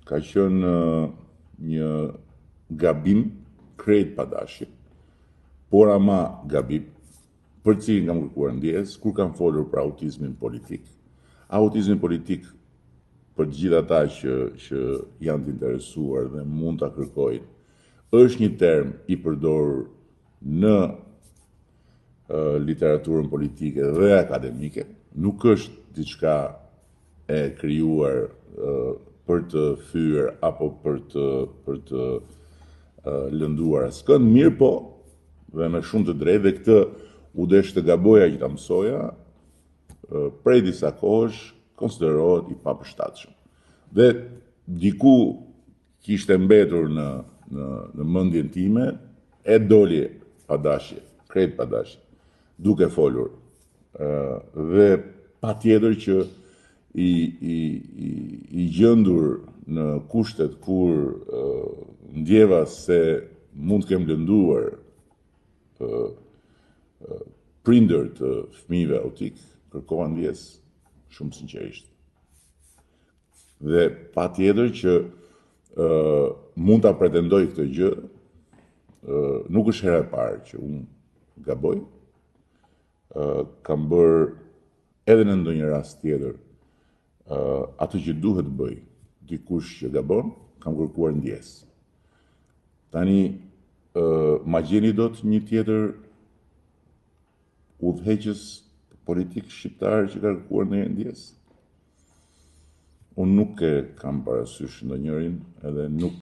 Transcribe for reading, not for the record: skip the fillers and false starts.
ka qenë një gabim krejt pa dashje, por ama gabim, për cilin kam kërkuar ndjes, kur kam folur për autizmin politik. Autizmin politik, për gjithë ata që janë të interesuar dhe mund ta kërkojnë, është një term i përdorur në literaturën politike dhe akademike, nuk është diçka e krijuar për të thyer apo për të lënduar askënd, mirë po, dhe me shumë të drejtë, dhe këtë u desh të gaboja që ta mësoja, prej disa kohësh konsiderohet i papërshtatshëm. Dhe diku kishte mbetur në mendjen time, e doli pa dashje, krejt pa dashje, duke folur. Dhe patjetër që i gjendur në kushtet kur ndjeva se mund të kem lënduar prindër të fëmijëve autik, kërkova ndjes shumë sinqerisht. Dhe patjetër që mund ta pretendoj këtë gjë, nuk është hera e parë që unë gaboj, kam bërë edhe në ndonjë rast tjetër atë që duhet bëj dikush që gabon, kam kërkuar ndjes. Tani, ma gjeni dot një tjetër udhëheqës politik shqiptar që ka kërkuar ndonjë ndjes? Unë nuk e kam parasysh ndonjërin, edhe nuk